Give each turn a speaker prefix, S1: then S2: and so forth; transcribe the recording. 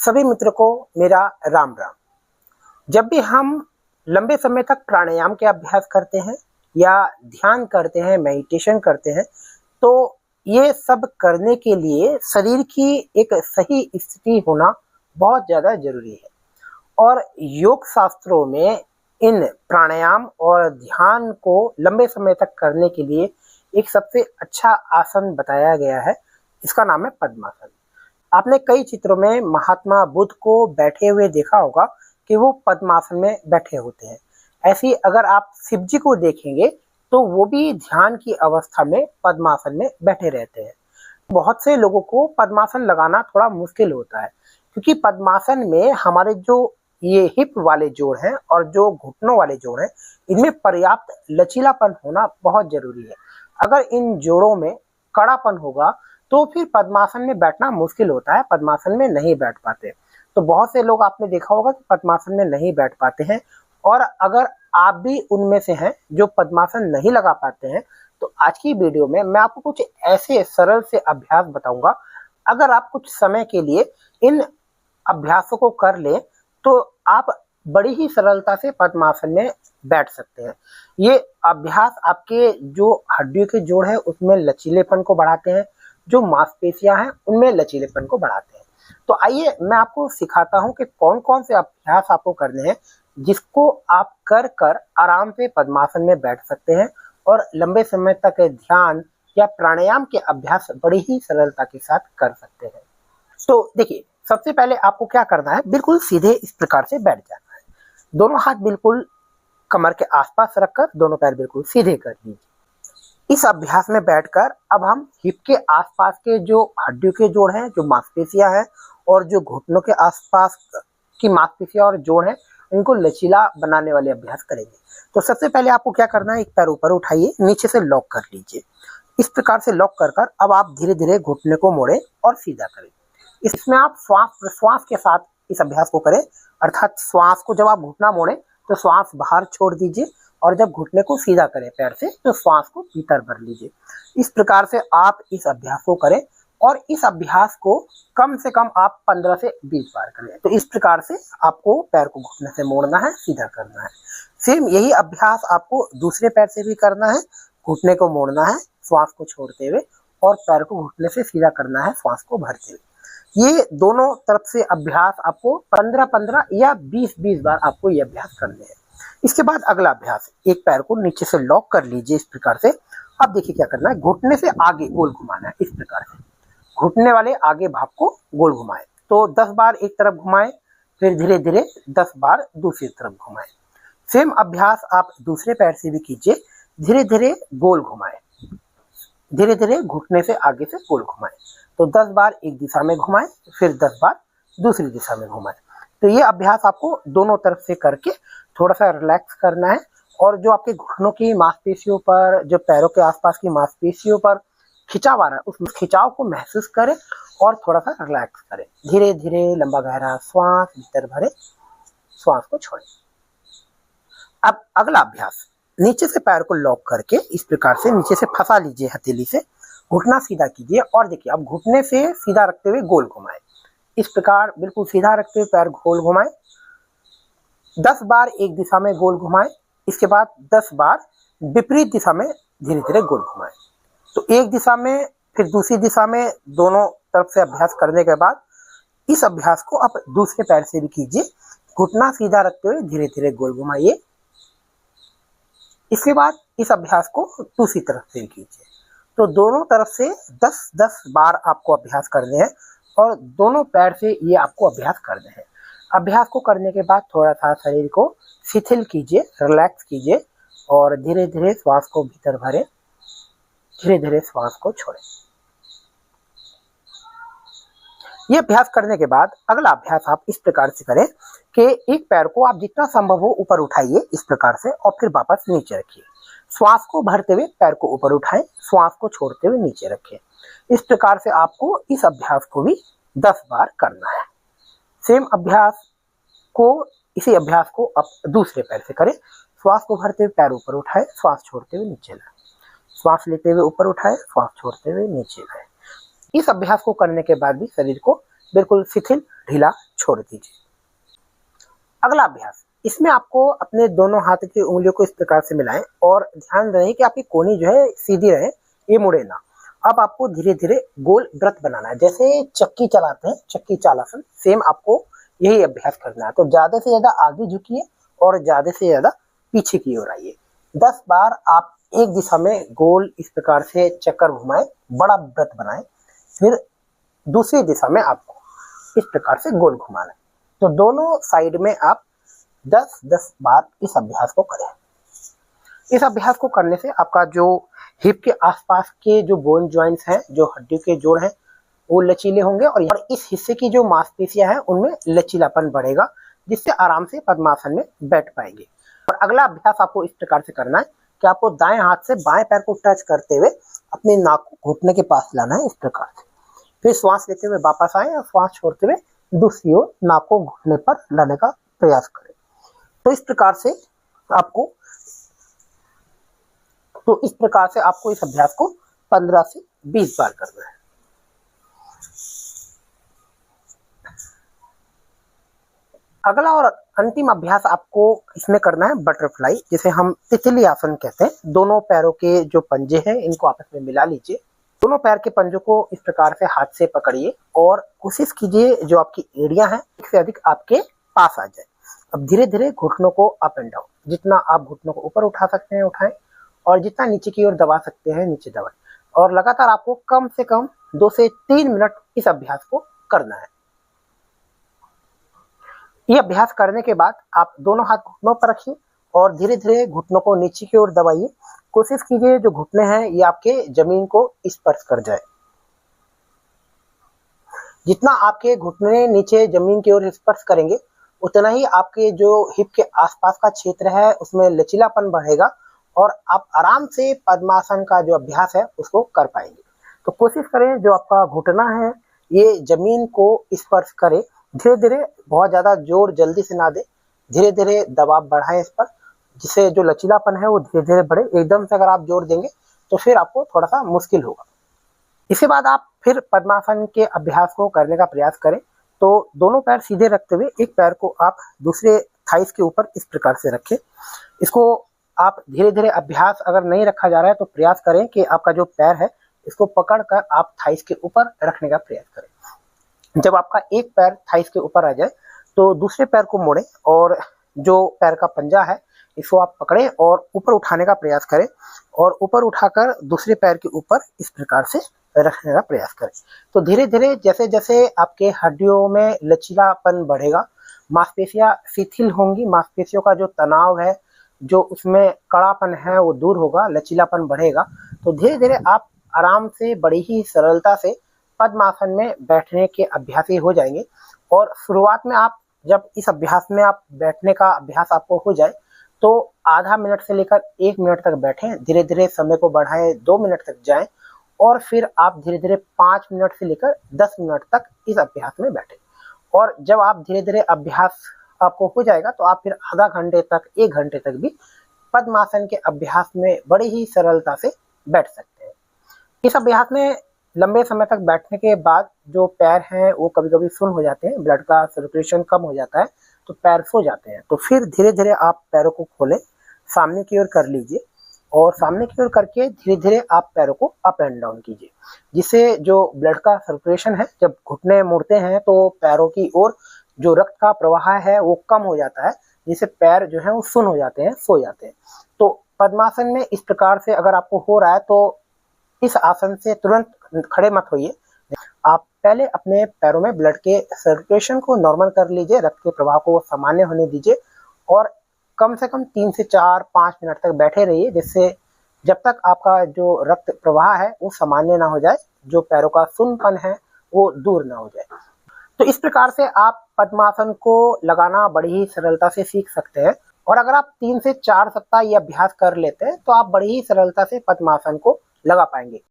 S1: सभी मित्रों को मेरा राम राम। जब भी हम लंबे समय तक प्राणायाम के अभ्यास करते हैं या ध्यान करते हैं, मेडिटेशन करते हैं, तो ये सब करने के लिए शरीर की एक सही स्थिति होना बहुत ज़्यादा जरूरी है। और योग शास्त्रों में इन प्राणायाम और ध्यान को लंबे समय तक करने के लिए एक सबसे अच्छा आसन बताया गया है। इसका नाम है पद्मासन। आपने कई चित्रों में महात्मा बुद्ध को बैठे हुए देखा होगा कि वो पद्मासन में बैठे होते हैं। ऐसे ही अगर आप शिव जी को देखेंगे तो वो भी ध्यान की अवस्था में पद्मासन में बैठे रहते हैं। बहुत से लोगों को पद्मासन लगाना थोड़ा मुश्किल होता है, क्योंकि पद्मासन में हमारे जो ये हिप वाले जोड़ हैं और जो घुटनों वाले जोड़ हैं, इनमें पर्याप्त लचीलापन होना बहुत जरूरी है। अगर इन जोड़ों में कड़ापन होगा तो फिर पद्मासन में बैठना मुश्किल होता है, पद्मासन में नहीं बैठ पाते। तो बहुत से लोग आपने देखा होगा कि पद्मासन में नहीं बैठ पाते हैं। और अगर आप भी उनमें से हैं जो पद्मासन नहीं लगा पाते हैं, तो आज की वीडियो में मैं आपको कुछ ऐसे सरल से अभ्यास बताऊंगा। अगर आप कुछ समय के लिए इन अभ्यासों को कर लें तो आप बड़ी ही सरलता से पद्मासन में बैठ सकते हैं। ये अभ्यास आपके जो हड्डियों के जोड़ है उसमें लचीलेपन को बढ़ाते हैं, जो मांसपेशियां हैं उनमें लचीलेपन को बढ़ाते हैं। तो आइए मैं आपको सिखाता हूं कि कौन कौन से अभ्यास आपको करने हैं जिसको आप कर कर आराम से पद्मासन में बैठ सकते हैं और लंबे समय तक ध्यान या प्राणायाम के अभ्यास बड़ी ही सरलता के साथ कर सकते हैं। तो देखिए, सबसे पहले आपको क्या करना है, बिल्कुल सीधे इस प्रकार से बैठ जाना है। दोनों हाथ बिल्कुल कमर के आसपास रखकर दोनों पैर बिल्कुल सीधे कर लीजिए। इस अभ्यास में बैठकर अब हम हिप के आसपास के जो हड्डियों के जोड़ हैं, जो मांसपेशियां हैं और जो घुटनों के आसपास की मांसपेशियां और जोड़ हैं, इनको लचीला बनाने वाले अभ्यास करेंगे। तो सबसे पहले आपको क्या करना है, एक पैर ऊपर उठाइए, नीचे से लॉक कर लीजिए। इस प्रकार से लॉक कर कर अब आप धीरे धीरे घुटने को मोड़ें और सीधा करें। इसमें आप श्वास प्रश्वास के साथ इस अभ्यास को करें, अर्थात श्वास को जब आप घुटना मोड़ें तो श्वास बाहर छोड़ दीजिए और जब घुटने को सीधा करें पैर से तो श्वास को भीतर भर लीजिए। इस प्रकार से आप इस अभ्यास को करें और इस अभ्यास को कम से कम आप 15 से 20 बार करें। तो इस प्रकार से आपको पैर को घुटने से मोड़ना है, सीधा करना है। सेम यही अभ्यास आपको दूसरे पैर से भी करना है। घुटने को मोड़ना है श्वास को छोड़ते हुए और पैर को घुटने से सीधा करना है श्वास को भरते हुए। ये दोनों तरफ से अभ्यास आपको 15-15 या 20-20 बार आपको ये अभ्यास करने हैं। इसके बाद अगला अभ्यास, एक पैर को नीचे से लॉक कर लीजिए इस प्रकार से। अब देखिए क्या करना है, घुटने से आगे गोल घुमाना है। इस प्रकार से घुटने वाले आगे भाग को गोल घुमाएं। तो 10 बार एक तरफ घुमाएं, फिर धीरे धीरे 10 बार दूसरी तरफ घुमाएं। सेम अभ्यास आप दूसरे पैर से भी कीजिए, धीरे धीरे गोल घुमाएं, धीरे धीरे घुटने से आगे से गोल घुमाएं। तो 10 बार एक दिशा में घुमाएं, फिर 10 बार दूसरी दिशा में घुमाएं। तो ये अभ्यास आपको दोनों तरफ से करके थोड़ा सा रिलैक्स करना है और जो आपके घुटनों की मांसपेशियों पर, जो पैरों के आसपास की मांसपेशियों पर खिंचाव आ रहा है, उस खिंचाव को महसूस करें और थोड़ा सा रिलैक्स करें। धीरे धीरे लंबा गहरा श्वास भीतर भरे, श्वास को छोड़ें। अब अगला अभ्यास, नीचे से पैर को लॉक करके इस प्रकार से नीचे से फंसा लीजिए हथेली से, घुटना सीधा कीजिए और देखिए अब घुटने से सीधा रखते हुए गोल घुमाएं। इस प्रकार बिल्कुल सीधा रखते हुए पैर गोल घुमाएं। 10 बार एक दिशा में गोल घुमाएं, इसके बाद 10 बार विपरीत दिशा में धीरे धीरे गोल घुमाएं। तो एक दिशा में फिर दूसरी दिशा में दोनों तरफ से अभ्यास करने के बाद इस अभ्यास को आप दूसरे पैर से भी कीजिए, घुटना सीधा रखते हुए धीरे धीरे गोल घुमाइए। इसके बाद इस अभ्यास को दूसरी तरफ से कीजिए। तो दोनों तरफ से 10-10 बार आपको अभ्यास करने हैं और दोनों पैर से ये आपको अभ्यास करने हैं। अभ्यास को करने के बाद थोड़ा सा शरीर को शिथिल कीजिए, रिलैक्स कीजिए और धीरे धीरे श्वास को भीतर भरें, धीरे धीरे श्वास को छोड़ें। यह अभ्यास करने के बाद अगला अभ्यास आप इस प्रकार से करें कि एक पैर को आप जितना संभव हो ऊपर उठाइए इस प्रकार से और फिर वापस नीचे रखिए। श्वास को भरते हुए पैर को ऊपर उठाएं, श्वास को छोड़ते हुए नीचे रखें। इस प्रकार से आपको इस अभ्यास को भी 10 बार करना है। सेम अभ्यास को, इसी अभ्यास को आप दूसरे पैर से करें। श्वास को भरते हुए पैर ऊपर उठाएं, श्वास छोड़ते हुए नीचे लाएं, श्वास लेते हुए ऊपर उठाएं, श्वास छोड़ते हुए नीचे लाएं। इस अभ्यास को करने के बाद भी शरीर को बिल्कुल शिथिल ढीला छोड़ दीजिए। अगला अभ्यास, इसमें आपको अपने दोनों हाथ की उंगलियों को इस प्रकार से मिलाएं और ध्यान रहे कि आपकी कोहनी जो है सीधी रहे, ये मुड़े ना। अब आपको धीरे धीरे गोल वृत्त बनाना है, जैसे चक्की चलाते हैं, चक्की चालासन, सेम आपको यही अभ्यास करना है। तो ज्यादा से ज्यादा आगे झुकिए और ज्यादा से ज्यादा पीछे की ओर आइए। 10 बार आप एक दिशा में गोल इस प्रकार से चक्कर घुमाएं, बड़ा वृत्त बनाएं, फिर दूसरी दिशा में आपको इस प्रकार से गोल घुमाना है। तो दोनों साइड में आप 10-10 बार इस अभ्यास को करें। इस अभ्यास को करने से आपका जो हिप के आसपास के जो बोन जॉइंट्स हैं, जो हड्डियों के जोड़ हैं, वो लचीले होंगे और इस हिस्से की जो मांसपेशियां हैं उनमें लचीलापन बढ़ेगा, जिससे आराम से पद्मासन में बैठ पाएंगे। और अगला अभ्यास आपको इस प्रकार से करना है कि आपको दाएं हाथ से बाएं पैर को टच करते हुए अपने नाक को घुटने के पास लाना है, इस प्रकार से। फिर श्वास लेते हुए वापस आए और श्वास छोड़ते हुए दूसरी ओर नाक को घुटने पर लाने का प्रयास करें। तो इस प्रकार से आपको इस अभ्यास को 15 से 20 बार करना है। अगला और अंतिम अभ्यास आपको इसमें करना है बटरफ्लाई, जिसे हम तितली आसन कहते हैं। दोनों पैरों के जो पंजे हैं इनको आपस में मिला लीजिए। दोनों पैर के पंजों को इस प्रकार से हाथ से पकड़िए और कोशिश कीजिए जो आपकी एड़ियां हैं एक से अधिक आपके पास आ जाए। अब धीरे धीरे घुटनों को अप एंड डाउन, जितना आप घुटनों को ऊपर उठा सकते हैं उठाएं और जितना नीचे की ओर दबा सकते हैं नीचे दबाएं। और लगातार आपको कम से कम 2 से 3 मिनट इस अभ्यास को करना है। ये अभ्यास करने के बाद आप दोनों हाथ घुटनों पर रखिए और धीरे धीरे घुटनों को नीचे की ओर दबाइए। कोशिश कीजिए जो घुटने हैं ये आपके जमीन को स्पर्श कर जाए। जितना आपके घुटने नीचे जमीन की ओर स्पर्श करेंगे उतना ही आपके जो हिप के आसपास का क्षेत्र है उसमें लचीलापन बढ़ेगा और आप आराम से पद्मासन का जो अभ्यास है उसको कर पाएंगे। तो कोशिश करें जो आपका घुटना है ये जमीन को स्पर्श करे। धीरे धीरे, बहुत ज्यादा जोर जल्दी से ना दे, धीरे धीरे दबाव बढ़ाएं इस पर, जिससे जो लचीलापन है वो धीरे धीरे बढ़े। एकदम से अगर आप जोर देंगे तो फिर आपको थोड़ा सा मुश्किल होगा। इसके बाद आप फिर पद्मासन के अभ्यास को करने का प्रयास करें। तो दोनों पैर सीधे रखते हुए एक पैर को आप दूसरे थाइस के ऊपर इस प्रकार से रखें। इसको आप धीरे धीरे अभ्यास अगर नहीं रखा जा रहा है तो प्रयास करें कि आपका जो पैर है इसको पकड़कर आप थाइस के ऊपर रखने का प्रयास करें। जब आपका एक पैर थाइस के ऊपर आ जाए तो दूसरे पैर को मोड़ें और जो पैर का पंजा है इसको आप पकड़ें और ऊपर उठाने का प्रयास करें और ऊपर उठाकर दूसरे पैर के ऊपर इस प्रकार से रखने का प्रयास करें। तो धीरे धीरे जैसे जैसे आपके हड्डियों में लचीलापन बढ़ेगा, मांसपेशियां शिथिल होंगी, मांसपेशियों का जो तनाव है, जो उसमें कड़ापन है वो दूर होगा, लचीलापन बढ़ेगा। तो धीरे धीरे आप आराम से बड़ी ही सरलता से पद्मासन में बैठने के अभ्यासी हो जाएंगे। और शुरुआत में आप जब इस अभ्यास में आप बैठने का अभ्यास आपको हो जाए तो आधा मिनट से लेकर 1 मिनट तक बैठें। धीरे धीरे समय को बढ़ाएं, 2 मिनट तक जाएं और फिर आप धीरे धीरे 5 मिनट से लेकर 10 मिनट तक इस अभ्यास में बैठें। और जब आप धीरे धीरे अभ्यास आपको हो जाएगा तो आप फिर आधा घंटे तक, 1 घंटे तक भी पद्मासन के अभ्यास में बड़ी ही सरलता से बैठ सकते हैं। इस अभ्यास में लंबे समय तक बैठने के बाद जो पैर हैं वो कभी कभी सुन्न हो जाते हैं, ब्लड का सर्कुलेशन कम हो जाता है तो पैर सो जाते हैं। तो फिर धीरे धीरे आप पैरों को खोलें, सामने की ओर कर लीजिए और सामने की ओर करके धीरे धीरे आप पैरों को अप एंड डाउन कीजिए, जिससे जो ब्लड का सर्कुलेशन है, जब घुटने मुड़ते हैं तो पैरों की ओर जो रक्त का प्रवाह है वो कम हो जाता है, जिससे पैर जो है वो सुन्न हो जाते हैं, सो जाते हैं। तो पद्मासन में इस प्रकार से अगर आपको हो रहा है तो इस आसन से तुरंत खड़े मत होइए। आप पहले अपने पैरों में ब्लड के सर्कुलेशन को नॉर्मल कर लीजिए, रक्त के प्रवाह को सामान्य होने दीजिए और कम से कम 3 से 4-5 मिनट तक बैठे रहिए, जिससे जब तक आपका जो रक्त प्रवाह है वो सामान्य ना हो जाए, जो पैरों का सुन्नपन है वो दूर ना हो जाए। तो इस प्रकार से आप पद्मासन को लगाना बड़ी ही सरलता से सीख सकते हैं। और अगर आप 3 से 4 सप्ताह ये अभ्यास कर लेते हैं तो आप बड़ी ही सरलता से पद्मासन को लगा पाएंगे।